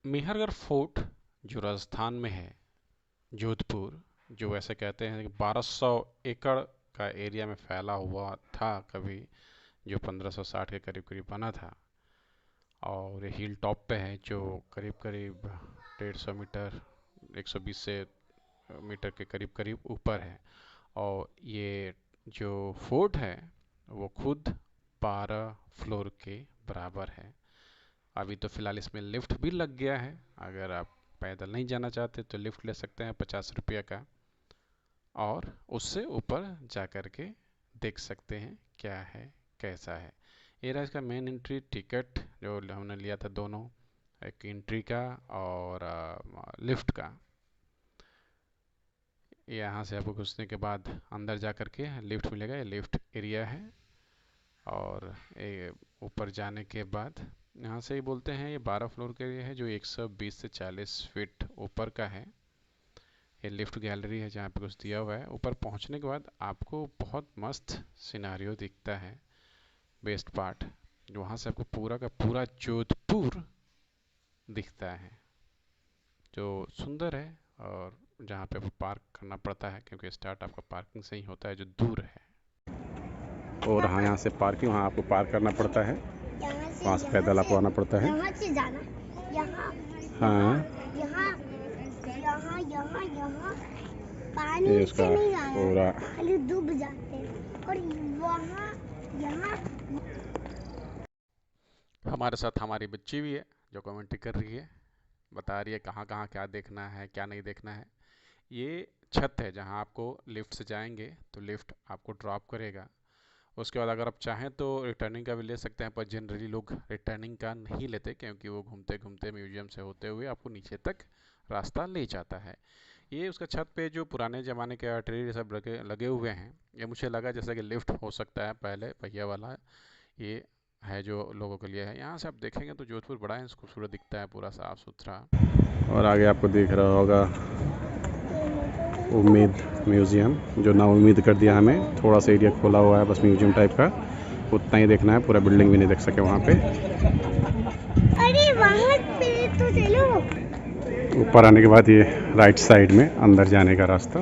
Mehrgarh fort जो राजस्थान में है, जोधपुर, जो वैसे कहते हैं कि 1200 एकड़ का एरिया में फैला हुआ था कभी, जो 1560 के करीब करीब बना था। और ये हिल टॉप पे है, जो करीब करीब 150 मीटर, 120 से मीटर के करीब करीब ऊपर है। और ये जो फोर्ट है वो खुद 12 फ्लोर के बराबर है। अभी तो फिलहाल इसमें लिफ्ट भी लग गया है। अगर आप पैदल नहीं जाना चाहते तो लिफ्ट ले सकते हैं 50 रुपये का, और उससे ऊपर जा कर के देख सकते हैं क्या है कैसा है। ये रहा इसका मेन एंट्री टिकट जो हमने लिया था दोनों, एक एंट्री का और लिफ्ट का। यहाँ से आपको घुसने के बाद अंदर जा कर के लिफ्ट मिलेगा, ये लिफ्ट एरिया है। और ऊपर जाने के बाद यहाँ से ही बोलते हैं ये 12 फ्लोर के लिए है, जो 120 से 40 फीट ऊपर का है। ये लिफ्ट गैलरी है जहाँ पे कुछ दिया हुआ है। ऊपर पहुँचने के बाद आपको बहुत मस्त सिनारियो दिखता है। बेस्ट पार्ट, जो वहाँ से आपको पूरा का पूरा जोधपुर दिखता है, जो सुंदर है। और जहाँ पे आपको पार्क करना पड़ता है, क्योंकि स्टार्ट आपका पार्किंग से ही होता है जो दूर है। और हाँ, यहाँ से पार्किंग, वहाँ आपको पार्क करना पड़ता है, वहाँ से पैदल आपको आना पड़ता है। यहाँ से जाना, यहाँ, हाँ, यहाँ, यहाँ, यहाँ, यहाँ पानी ये से उसका नहीं जाना, पूरा खाली डूब जाते हैं। और वहाँ, यहाँ हमारे साथ हमारी बच्ची भी है जो कमेंट्री कर रही है, बता रही है कहाँ कहाँ क्या देखना है क्या नहीं देखना है। ये छत है जहाँ आपको लिफ्ट से जाएंगे तो लिफ्ट आपको ड्रॉप करेगा। उसके बाद अगर आप चाहें तो रिटर्निंग का भी ले सकते हैं, पर जनरली लोग रिटर्निंग का नहीं लेते, क्योंकि वो घूमते घूमते म्यूजियम से होते हुए आपको नीचे तक रास्ता ले जाता है। ये उसका छत पे जो पुराने ज़माने के ट्री सब लगे लगे हुए हैं, ये मुझे लगा जैसे कि लिफ्ट हो सकता है पहले पहिया वाला। ये है जो लोगों के लिए है। यहाँ से आप देखेंगे तो जोधपुर बड़ा ही खूबसूरत दिखता है, पूरा साफ़ सुथरा। और आगे आपको दिख रहा होगा उम्मीद म्यूज़ियम, जो ना उम्मीद कर दिया हमें। थोड़ा सा एरिया खोला हुआ है बस म्यूज़ियम टाइप का, उतना ही देखना है, पूरा बिल्डिंग भी नहीं देख सके वहाँ पे। अरे वहाँ पे तो चलो। ऊपर आने के बाद ये राइट साइड में अंदर जाने का रास्ता।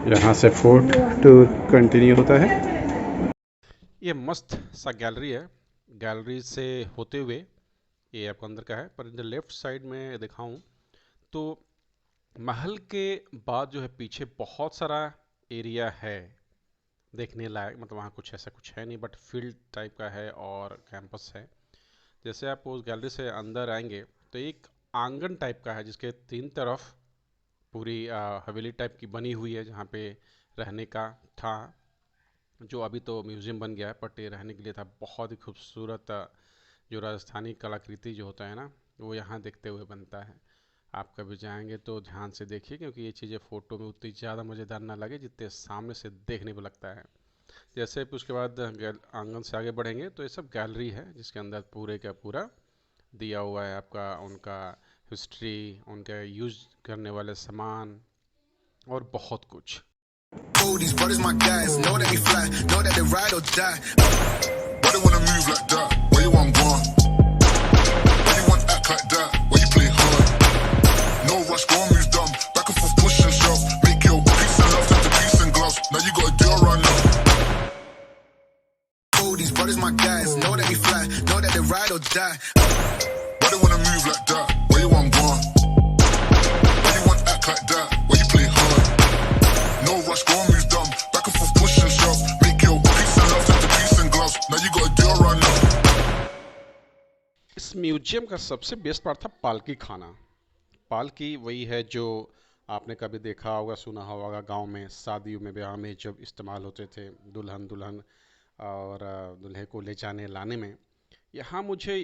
यहाँ से फोर्ट टूर कंटिन्यू होता है। ये मस्त सा गैलरी है। गैलरी से होते हुए ये आपको अंदर का है, पर इधर लेफ्ट साइड में दिखाऊं तो महल के बाद जो है पीछे बहुत सारा एरिया है देखने लायक। मतलब वहाँ कुछ ऐसा कुछ है नहीं, बट फील्ड टाइप का है और कैंपस है। जैसे आप उस गैलरी से अंदर आएंगे तो एक आंगन टाइप का है, जिसके तीन तरफ पूरी हवेली टाइप की बनी हुई है, जहाँ पे रहने का था, जो अभी तो म्यूज़ियम बन गया है, बट ये रहने के लिए था। बहुत ही खूबसूरत जो राजस्थानी कलाकृति जो होता है ना, वो यहाँ देखते हुए बनता है। आप कभी जाएंगे तो ध्यान से देखिए, क्योंकि ये चीज़ें फ़ोटो में उतनी ज़्यादा मज़ेदार ना लगे जितने सामने से देखने में लगता है। जैसे उसके बाद आंगन से आगे बढ़ेंगे तो ये सब गैलरी है, जिसके अंदर पूरे का पूरा दिया हुआ है आपका, उनका हिस्ट्री, उनका यूज़ करने वाले सामान और बहुत कुछ। Oh, these brothers my guys, know that they fly, know that they ride or die. Why they wanna move like that? Where you want gone? Why you want act like that? Why you play hard? No rush, go and move dumb. Back and forth, push and shove. Make your peace and love turn to peace and gloves. Now you gotta do it right now. Oh, these brothers my guys, know that they fly, know that they ride or die. Why they wanna move like that? Where you want gone? Why you want act like that? Why you play hard? No rush, go and move dumb. Back and forth, push and shove. Make your peace and love turn to peace and gloves. Now you gotta do it right now. इस museum का सबसे best part था पालकी खाना। पालकी वही है जो आपने कभी देखा होगा, सुना होगा, गांव में शादियों में ब्याह में जब इस्तेमाल होते थे दुल्हन दुल्हन और दूल्हे को ले जाने लाने में। यहाँ मुझे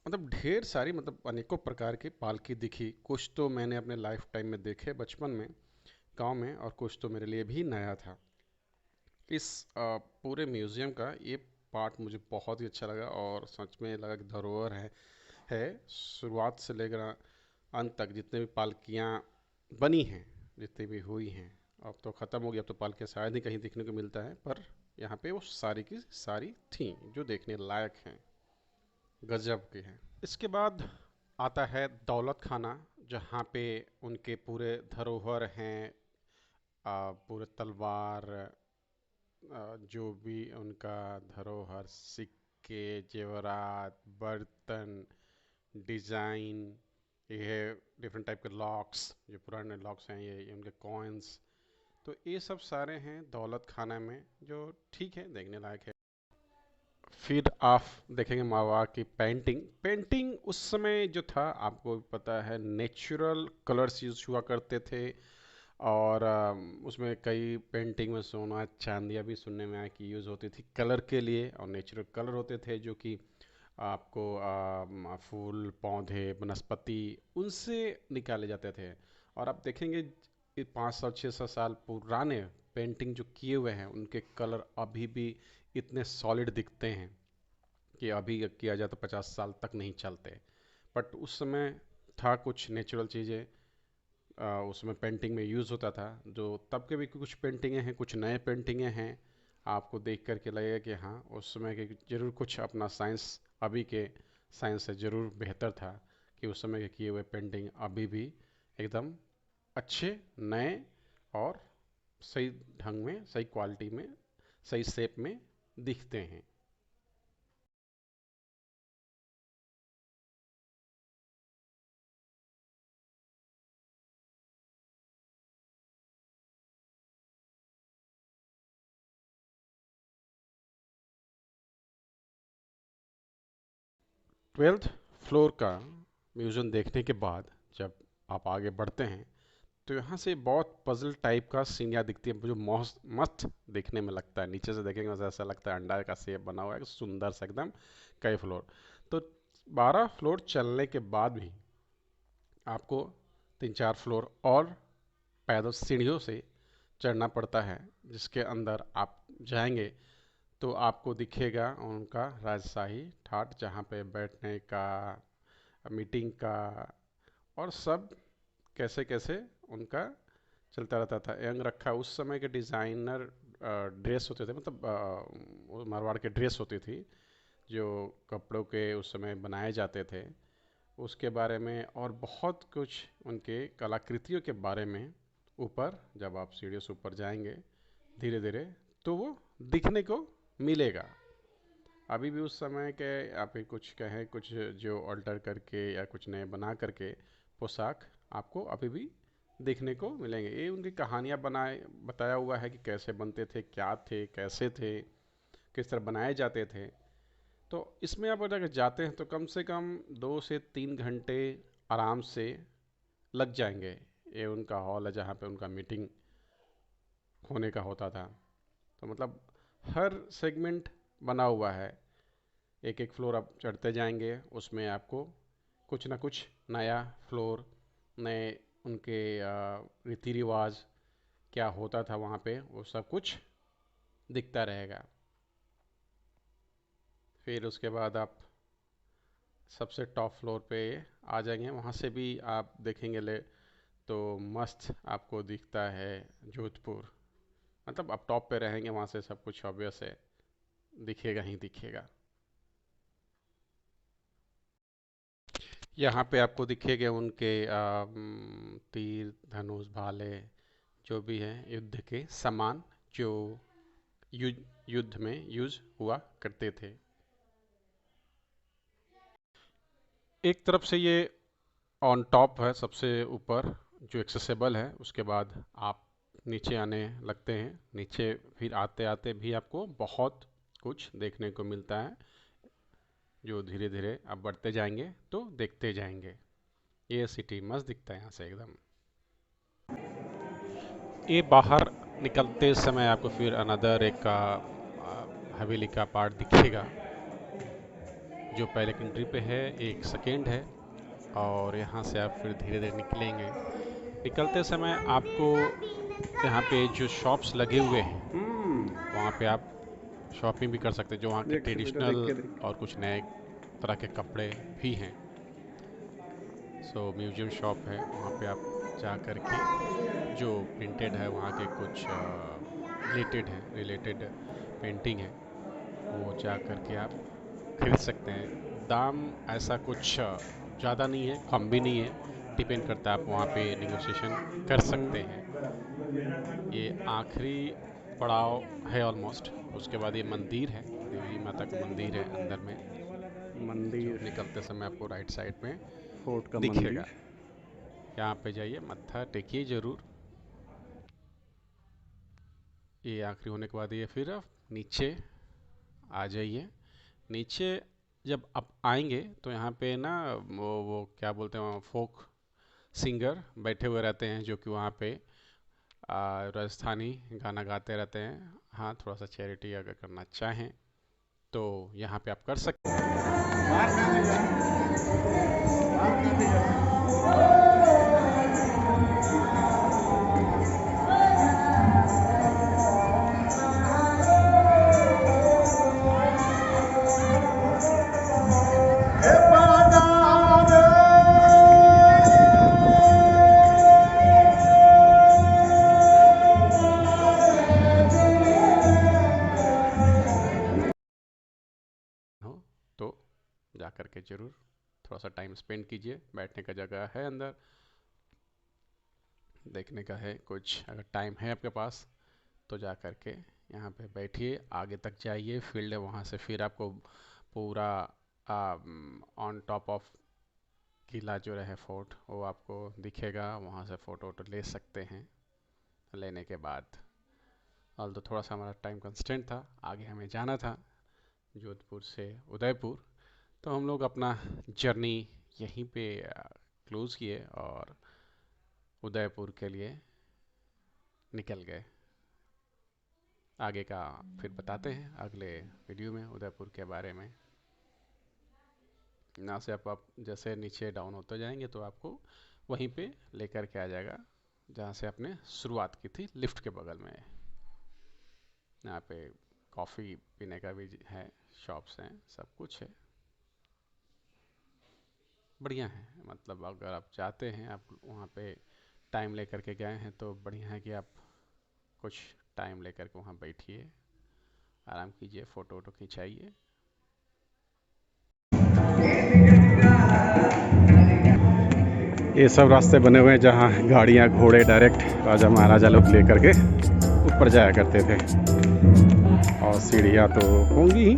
मतलब ढेर सारी, मतलब अनेकों प्रकार की पालकी दिखी। कुछ तो मैंने अपने लाइफ टाइम में देखे बचपन में गांव में, और कुछ तो मेरे लिए भी नया था। इस पूरे म्यूज़ियम का ये पार्ट मुझे बहुत ही अच्छा लगा, और सच में लगा कि धरोहर है शुरुआत से लेकर अंत तक। जितने भी पालकियाँ बनी हैं, जितनी भी हुई हैं, अब तो ख़त्म हो गया, अब तो पालकियाँ शायद ही कहीं देखने को मिलता है, पर यहाँ पे वो सारी की सारी थी जो देखने लायक हैं, गजब के हैं। इसके बाद आता है दौलत खाना, जहाँ पे उनके पूरे धरोहर हैं, पूरे तलवार, जो भी उनका धरोहर, सिक्के, जेवरात, बर्तन, डिज़ाइन, ये डिफरेंट टाइप के लॉक्स, जो पुराने लॉक्स हैं, ये उनके कॉइन्स, तो ये सब सारे हैं दौलत खाना में, जो ठीक है, देखने लायक है। फिर आप देखेंगे मावा की पेंटिंग। पेंटिंग उस समय जो था, आपको पता है, नेचुरल कलर्स यूज हुआ करते थे, और उसमें कई पेंटिंग में सोना चांदियाँ भी सुनने में आया कि यूज़ होती थी कलर के लिए, और नेचुरल कलर होते थे जो कि आपको फूल, पौधे, वनस्पति, उनसे निकाले जाते थे। और आप देखेंगे 500-600 साल पुराने पेंटिंग जो किए हुए हैं, उनके कलर अभी भी इतने सॉलिड दिखते हैं कि अभी किया जाए तो 50 साल तक नहीं चलते। बट उस समय था कुछ नेचुरल चीज़ें उसमें पेंटिंग में यूज़ होता था, जो तब के भी कुछ पेंटिंगें हैं, कुछ नए पेंटिंगें हैं, आपको देख करके लगेगा कि हाँ, उस समय के ज़रूर कुछ अपना साइंस अभी के साइंस से ज़रूर बेहतर था, कि उस समय के किए हुए पेंटिंग अभी भी एकदम अच्छे, नए और सही ढंग में, सही क्वालिटी में, सही शेप में दिखते हैं। ट्वेल्थ फ्लोर का म्यूज़ियम देखने के बाद जब आप आगे बढ़ते हैं, तो यहाँ से बहुत पजल टाइप का सीनिया दिखती है, जो मस्त मस्त देखने में लगता है। नीचे से देखेंगे तो ऐसा लगता है अंडा का शेप बना हुआ है, सुंदर सा एकदम। कई फ्लोर, तो 12 फ्लोर चलने के बाद भी आपको 3-4 फ्लोर और पैदल सीढ़ियों से चढ़ना पड़ता है, जिसके अंदर आप जाएंगे तो आपको दिखेगा उनका राजशाही ठाट, जहाँ पे बैठने का, मीटिंग का, और सब कैसे कैसे उनका चलता रहता था। यंग रखा उस समय के डिज़ाइनर ड्रेस होते थे, मतलब वो मारवाड़ के ड्रेस होती थी, जो कपड़ों के उस समय बनाए जाते थे, उसके बारे में और बहुत कुछ उनके कलाकृतियों के बारे में ऊपर, जब आप सीढ़ियों से ऊपर जाएंगे धीरे धीरे, तो वो दिखने को मिलेगा। अभी भी उस समय के आप ही कुछ कहें, कुछ जो अल्टर करके या कुछ नए बना करके पोशाक आपको अभी भी देखने को मिलेंगे। ये उनकी कहानियाँ बनाए बताया हुआ है कि कैसे बनते थे, क्या थे, कैसे थे, किस तरह बनाए जाते थे। तो इसमें आप अगर जाते हैं तो कम से कम 2 से 3 घंटे आराम से लग जाएंगे। ये उनका हॉल है जहाँ पे उनका मीटिंग होने का होता था। तो मतलब हर सेगमेंट बना हुआ है, एक एक फ्लोर आप चढ़ते जाएंगे, उसमें आपको कुछ ना कुछ नया फ्लोर, नए उनके रीति रिवाज, क्या होता था वहाँ पे, वो सब कुछ दिखता रहेगा। फिर उसके बाद आप सबसे टॉप फ्लोर पे आ जाएंगे, वहाँ से भी आप देखेंगे ले तो मस्त आपको दिखता है जोधपुर। मतलब आप टॉप पे रहेंगे, वहाँ से सब कुछ ऑब्वियस है, दिखेगा ही दिखेगा। यहाँ पे आपको दिखेंगे उनके तीर, धनुष, भाले, जो भी हैं युद्ध के सामान, जो युद्ध में यूज हुआ करते थे। एक तरफ से ये ऑन टॉप है, सबसे ऊपर जो एक्सेसिबल है। उसके बाद आप नीचे आने लगते हैं, नीचे फिर आते आते भी आपको बहुत कुछ देखने को मिलता है, जो धीरे धीरे आप बढ़ते जाएंगे तो देखते जाएंगे। ये सिटी मस्त दिखता है यहाँ से एकदम। ये बाहर निकलते समय आपको फिर अनदर एक हवेली का पार्ट दिखेगा, जो पहले कंट्री पे है, एक सेकेंड है, और यहाँ से आप फिर धीरे धीरे निकलेंगे। निकलते समय आपको यहाँ पे जो शॉप्स लगे हुए हैं, वहाँ पे आप शॉपिंग भी कर सकते हैं, जो वहाँ के ट्रेडिशनल और कुछ नए तरह के कपड़े भी हैं। सो म्यूजियम शॉप है, वहाँ पे आप जा कर के जो प्रिंटेड है वहाँ के कुछ रिलेटेड पेंटिंग है वो जा करके आप खरीद सकते हैं। दाम ऐसा कुछ ज़्यादा नहीं है, कम भी नहीं है, डिपेंड करता है, आप वहाँ पे नेगोशिएशन कर सकते हैं। ये आखिरी पड़ाव है ऑलमोस्ट। उसके बाद ये मंदिर है, देवी माता का मंदिर है अंदर में, मंदिर निकलते समय आपको राइट साइड में फोर्ट का दिखेगा। मंदिर। यहाँ पे जाइए, मत्था टेकिए ज़रूर। ये आखिरी होने के बाद ये फिर नीचे आ जाइए। नीचे जब आप आएंगे तो यहाँ पे ना वो क्या बोलते हैं, फोक सिंगर बैठे हुए रहते हैं जो कि वहाँ पे राजस्थानी गाना गाते रहते हैं। हाँ, थोड़ा सा चैरिटी अगर करना चाहें तो यहाँ पे आप कर सकते हैं। हो तो जा कर के ज़रूर थोड़ा सा टाइम स्पेंड कीजिए। बैठने का जगह है अंदर, देखने का है कुछ, अगर टाइम है आपके पास तो जा कर के यहाँ पे बैठिए। आगे तक जाइए, फील्ड है वहाँ से फिर आपको पूरा ऑन टॉप ऑफ किला जो रहे फोर्ट वो आपको दिखेगा। वहाँ से फ़ोटो वोटो ले सकते हैं। लेने के बाद ऑल तो थोड़ा सा हमारा टाइम कंस्टेंट था, आगे हमें जाना था जोधपुर से उदयपुर, तो हम लोग अपना जर्नी यहीं पे क्लोज़ किए और उदयपुर के लिए निकल गए। आगे का फिर बताते हैं अगले वीडियो में उदयपुर के बारे में। यहाँ से आप जैसे नीचे डाउन होते जाएंगे तो आपको वहीं पे लेकर के आ जाएगा जहाँ से आपने शुरुआत की थी, लिफ्ट के बगल में। यहाँ पे कॉफ़ी पीने का भी है, शॉप्स हैं, सब कुछ है, बढ़िया है। मतलब अगर आप चाहते हैं, आप वहाँ पे टाइम लेकर के गए हैं तो बढ़िया है कि आप कुछ टाइम लेकर के वहाँ बैठिए, आराम कीजिए, फ़ोटो वोटो खिंचाइए। ये सब रास्ते बने हुए हैं जहाँ गाड़ियाँ घोड़े डायरेक्ट राजा महाराजा लोग लेकर के ऊपर जाया करते थे, और सीढ़ियाँ तो होंगी ही।